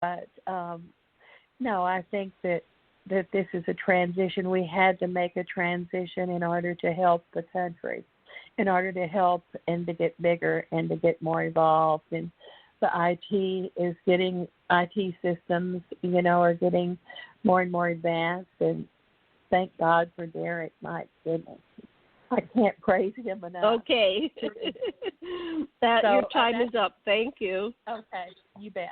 But no, I think that this is a transition. We had to make a transition in order to help the country, in order to help and to get bigger and to get more evolved. And the IT systems, are getting more and more advanced. And thank God for Derek. My goodness, I can't praise him enough. Okay, your time is up. Thank you. Okay, you bet.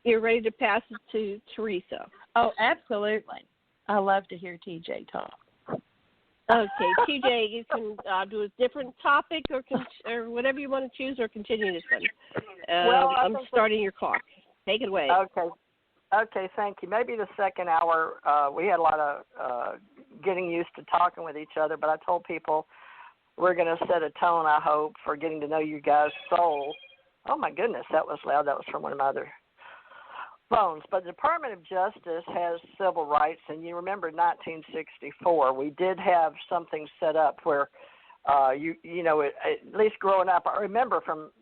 You're ready to pass it to Theresa. Oh, absolutely. I love to hear TJ talk. Okay, TJ, you can do a different topic or whatever you want to choose, or continue this one. I'm starting your clock. Take it away. Okay, thank you. Maybe the second hour, we had a lot of getting used to talking with each other, but I told people we're going to set a tone, I hope, for getting to know you guys' soul. Oh, my goodness, that was loud. That was from one of my other phones. But the Department of Justice has civil rights, and you remember 1964, we did have something set up where, at least growing up, I remember from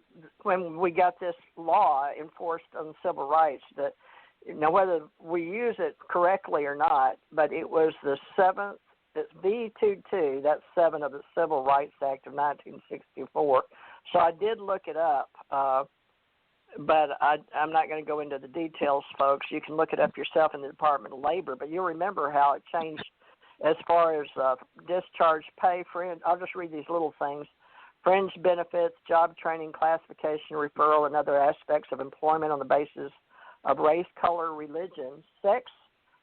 when we got this law enforced on civil rights that, whether we use it correctly or not, but it was the 7th, it's B22, that's 7 of the Civil Rights Act of 1964. So I did look it up. But I'm not going to go into the details, folks. You can look it up yourself in the Department of Labor, but you'll remember how it changed as far as discharge pay. I'll just read these little things. Fringe benefits, job training, classification, referral, and other aspects of employment on the basis of race, color, religion, sex,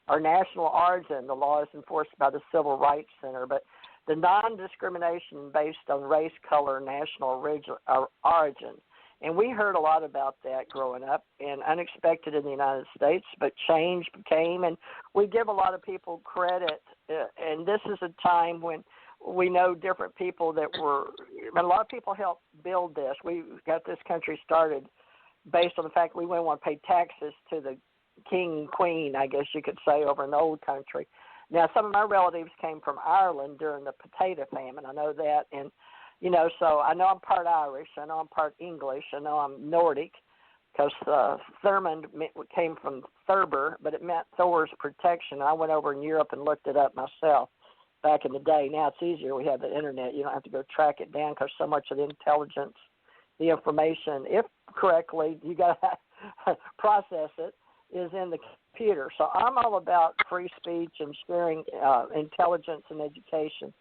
or national origin. The law is enforced by the Civil Rights Center, but the non-discrimination based on race, color, national origin. And we heard a lot about that growing up, and unexpected in the United States, but change came, and we give a lot of people credit. And this is a time when we know different people a lot of people helped build this. We got this country started based on the fact we wouldn't want to pay taxes to the king and queen, I guess you could say, over in the old country. Now, some of my relatives came from Ireland during the potato famine. I know that, and so I know I'm part Irish. I know I'm part English. I know I'm Nordic because Thurmond came from Thurber, but it meant Thor's protection. I went over in Europe and looked it up myself back in the day. Now it's easier. We have the Internet. You don't have to go track it down because so much of the intelligence, the information, if correctly, you got to process it, is in the computer. So I'm all about free speech and sharing intelligence and education.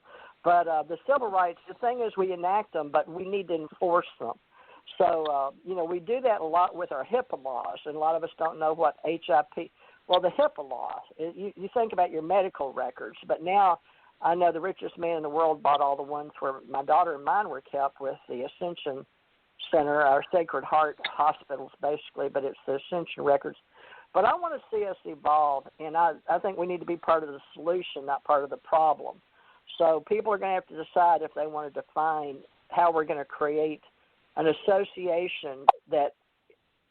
But the civil rights, the thing is we enact them, but we need to enforce them. So, we do that a lot with our HIPAA laws, and a lot of us don't know what HIP. Well, the HIPAA laws, you think about your medical records, but now I know the richest man in the world bought all the ones where my daughter and mine were kept with the Ascension Center, our Sacred Heart hospitals, basically, but it's the Ascension records. But I want to see us evolve, and I think we need to be part of the solution, not part of the problem. So people are going to have to decide if they want to define how we're going to create an association that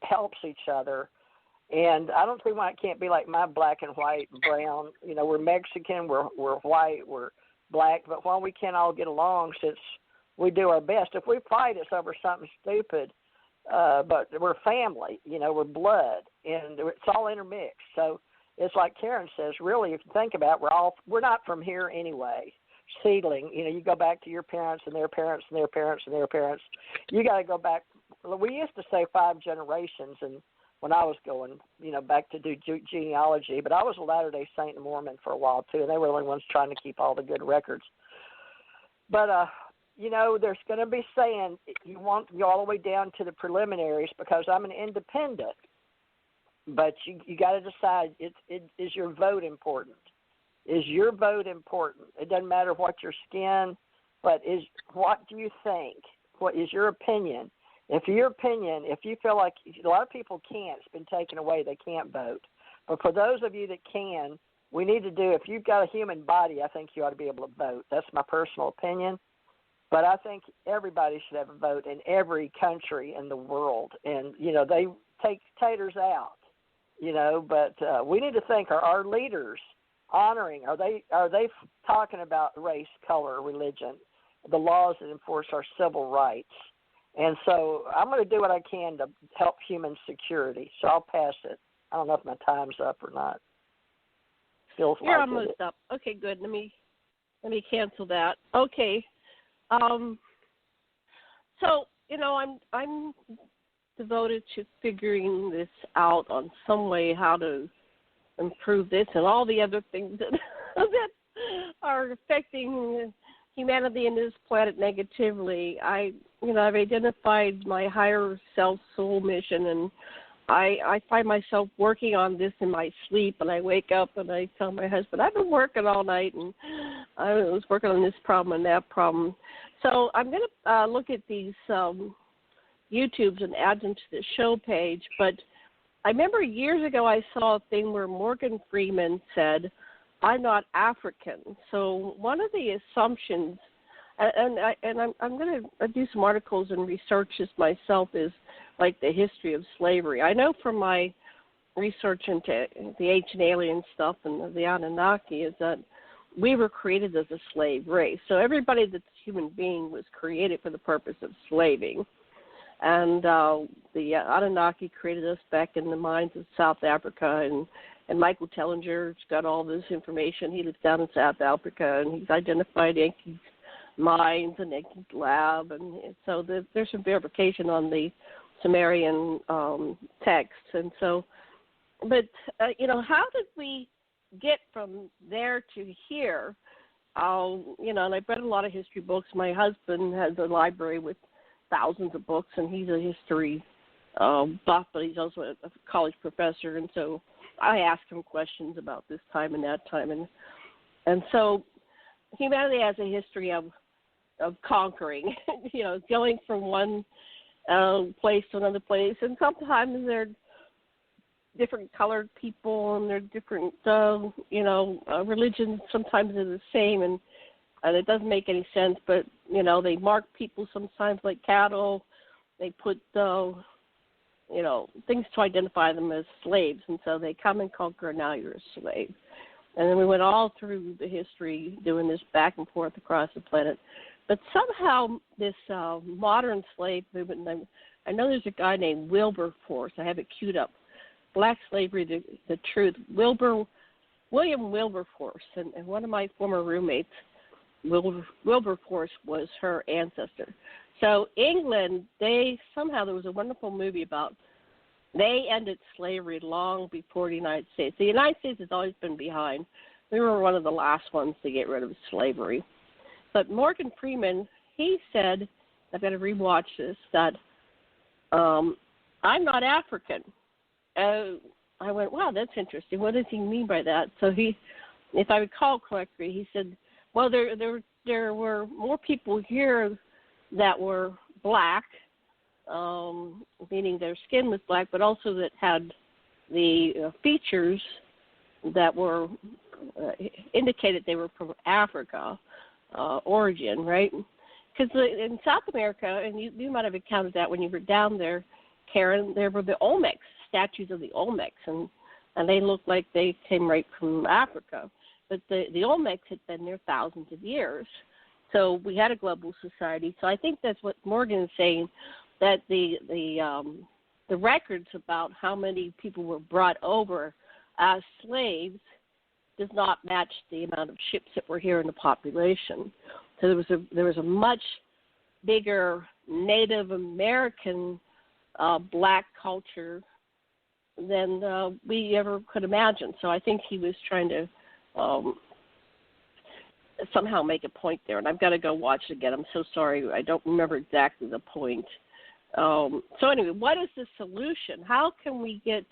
helps each other. And I don't see why it can't be like my black and white and brown. We're Mexican, we're white, we're black, but why we can't all get along since we do our best. If we fight, it's over something stupid, but we're family, we're blood, and it's all intermixed. So it's like Karen says, really, if you think about it, we're not from here anyway. Seedling, you go back to your parents and their parents and their parents and their parents. You got to go back. We used to say 5 generations, and when I was going, back to do genealogy, but I was a Latter-day Saint and Mormon for a while too, and they were the only ones trying to keep all the good records. But there's going to be saying you want to go all the way down to the preliminaries because I'm an independent, but you got to decide: is your vote important? Is your vote important? It doesn't matter what your skin, but what do you think? What is your opinion? If you feel like a lot of people can't, it's been taken away, they can't vote. But for those of you that can, we need to if you've got a human body, I think you ought to be able to vote. That's my personal opinion. But I think everybody should have a vote in every country in the world. And, they take taters out, but we need to think, are our leaders honoring, are they talking about race, color, religion, the laws that enforce our civil rights? And so I'm going to do what I can to help human security. So I'll pass it. I don't know if my time's up or not. Feels You're like almost it. up. Okay, good. Let me cancel that. Okay. So, I'm devoted to figuring this out on some way how to improve this and all the other things that are affecting humanity and this planet negatively. I've identified my higher self soul mission, and I find myself working on this in my sleep, and I wake up and I tell my husband, I've been working all night, and I was working on this problem and that problem. So I'm going to look at these YouTubes and add them to the show page. But I remember years ago I saw a thing where Morgan Freeman said, I'm not African. So one of the assumptions, and I'm going to do some articles and research this myself, is like the history of slavery. I know from my research into the ancient alien stuff and the Anunnaki is that we were created as a slave race. So everybody that's a human being was created for the purpose of slaving. And the Anunnaki created us back in the mines of South Africa, and Michael Tellinger's got all this information. He lives down in South Africa, and he's identified Enki's mines and Enki's lab, and so there's some verification on the Sumerian texts. And so, but how did we get from there to here? And I've read a lot of history books. My husband has a library with thousands of books, and he's a history buff, but he's also a college professor, and so I ask him questions about this time and that time, and so humanity has a history of conquering, going from one place to another place, and sometimes they're different colored people, and they're different, religions. Sometimes they're the same, and it doesn't make any sense, but, they mark people sometimes like cattle. They put, things to identify them as slaves, and so they come and conquer, and now you're a slave. And then we went all through the history doing this back and forth across the planet. But somehow this modern slave movement, I know there's a guy named Wilberforce. I have it queued up. Black Slavery, the Truth. William Wilberforce, and one of my former roommates, Wilberforce was her ancestor. So England, there was a wonderful movie about, they ended slavery long before the United States. The United States has always been behind. We were one of the last ones to get rid of slavery. But Morgan Freeman, he said, I've got to rewatch this, that I'm not African. I went, wow, that's interesting. What does he mean by that? So he, if I recall correctly, he said, well, there were more people here that were black, meaning their skin was black, but also that had the features that were indicated they were from Africa origin, right? Because in South America, and you might have encountered that when you were down there, Karen, there were the Olmecs, statues of the Olmecs, and they looked like they came right from Africa. But the Olmecs had been there thousands of years. So we had a global society. So I think that's what Morgan is saying, that the records about how many people were brought over as slaves does not match the amount of ships that were here in the population. So there was a much bigger Native American black culture than we ever could imagine. So I think he was trying to somehow make a point there, and I've got to go watch it again. I'm so sorry. I don't remember exactly the point. So anyway, what is the solution? How can we get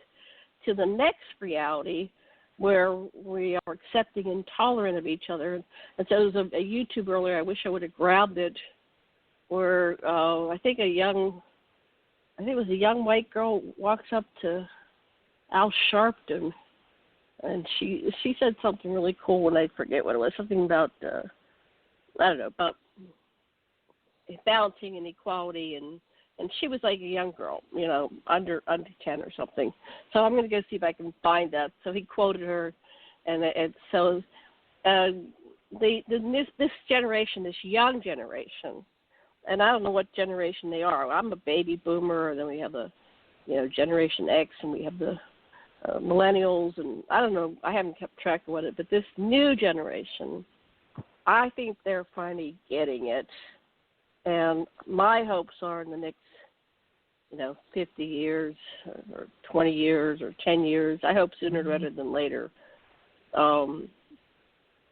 to the next reality where we are accepting and tolerant of each other? And so there was a YouTube earlier, I wish I would have grabbed it, where I think it was a young white girl walks up to Al Sharpton, and she said something really cool, and I forget what it was, something about, about balancing and equality, and she was like a young girl, under 10 or something. So I'm going to go see if I can find that. So he quoted her, and so this generation, this young generation, and I don't know what generation they are. I'm a baby boomer, and then we have the, Generation X, and we have the millennials, and I don't know, I haven't kept track of it, but this new generation, I think they're finally getting it. And my hopes are in the next, 50 years or 20 years or 10 years, I hope sooner rather than later,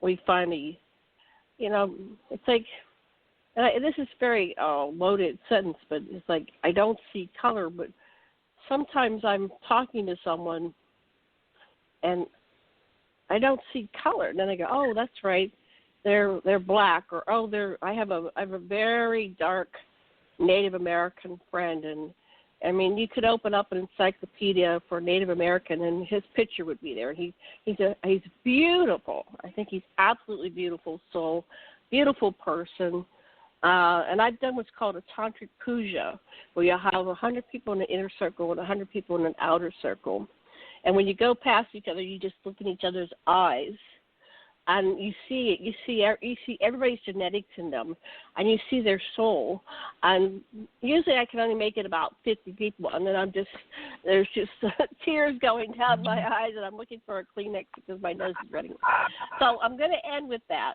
we finally, it's like, this is very loaded sentence, but it's like I don't see color, but sometimes I'm talking to someone and I don't see color. And then I go, oh, that's right, they're black, or I have a very dark Native American friend, and I mean, you could open up an encyclopedia for Native American, and his picture would be there. He's beautiful. I think he's absolutely beautiful soul, beautiful person. And I've done what's called a tantric puja, where you have 100 people in the inner circle and 100 people in an outer circle. And when you go past each other, you just look in each other's eyes, and you see it. You see everybody's genetics in them, and you see their soul. And usually, I can only make it about 50 people, and then there's just tears going down my eyes, and I'm looking for a Kleenex because my nose is running. So I'm going to end with that.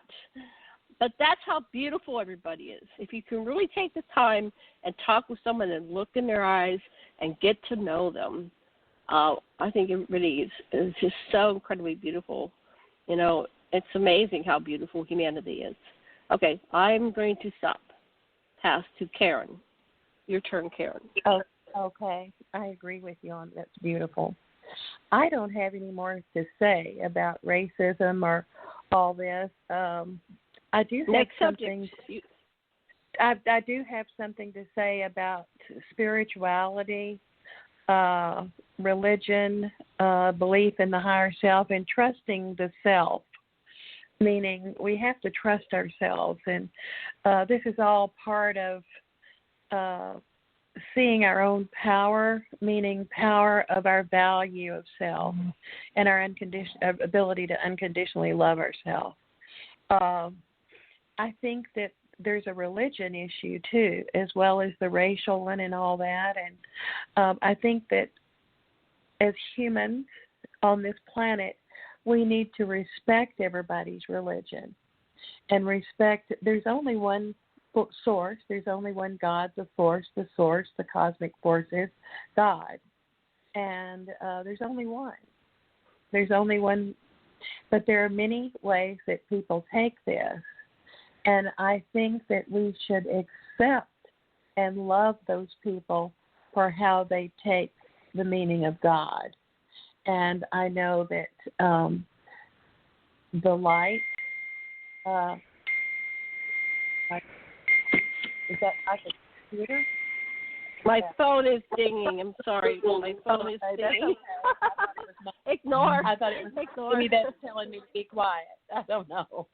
But that's how beautiful everybody is. If you can really take the time and talk with someone and look in their eyes and get to know them, I think it really is just so incredibly beautiful. It's amazing how beautiful humanity is. Okay, I'm going to stop. Pass to Karen. Your turn, Karen. Oh, okay. I agree with you on that's beautiful. I don't have any more to say about racism or all this. I do have something. I do have something to say about spirituality, religion, belief in the higher self, and trusting the self. Meaning, we have to trust ourselves, and this is all part of seeing our own power, meaning power of our value of self, and our ability to unconditionally love ourselves. I think that there's a religion issue too, as well as the racial one and all that. And I think that as humans on this planet, we need to respect everybody's religion and respect. There's only one source. There's only one God, the source, the cosmic force is God. And there's only one. There's only one. But there are many ways that people take this. And I think that we should accept and love those people for how they take the meaning of God. And I know that the light, is that like a computer? My phone is dinging. I'm sorry. My phone is dinging. Ignore. I thought it was Ignore. Maybe that's telling me to be quiet. I don't know.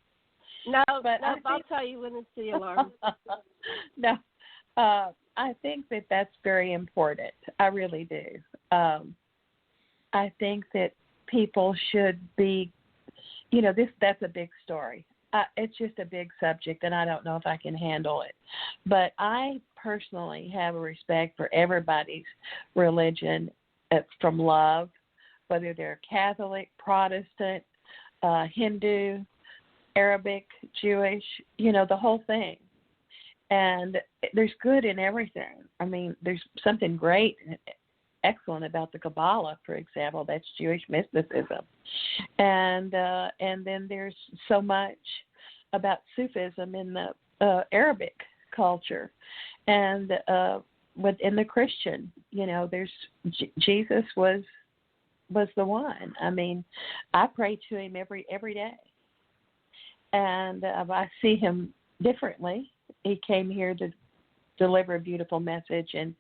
No, but I'll tell you when it's the alarm. No, I think that that's very important. I really do. I think that people should be, that's a big story. It's just a big subject, and I don't know if I can handle it. But I personally have a respect for everybody's religion from love, whether they're Catholic, Protestant, Hindu, Arabic, Jewish, the whole thing. And there's good in everything. I mean, there's something great and excellent about the Kabbalah, for example. That's Jewish mysticism. And then there's so much about Sufism in the Arabic culture. And within the Christian, there's Jesus was the one. I mean, I pray to him every day. And I see him differently. He came here to deliver a beautiful message and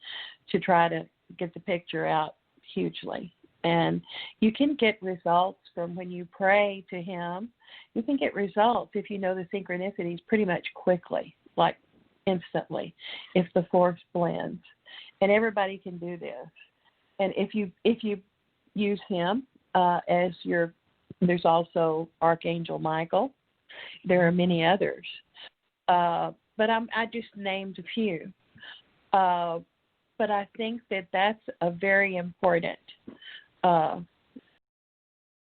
to try to get the picture out hugely. And you can get results from when you pray to him. You can get results if you know the synchronicities pretty much quickly, like instantly, if the force blends. And everybody can do this. And if you use him as there's also Archangel Michael. There are many others. But I just named a few. But I think that that's a very important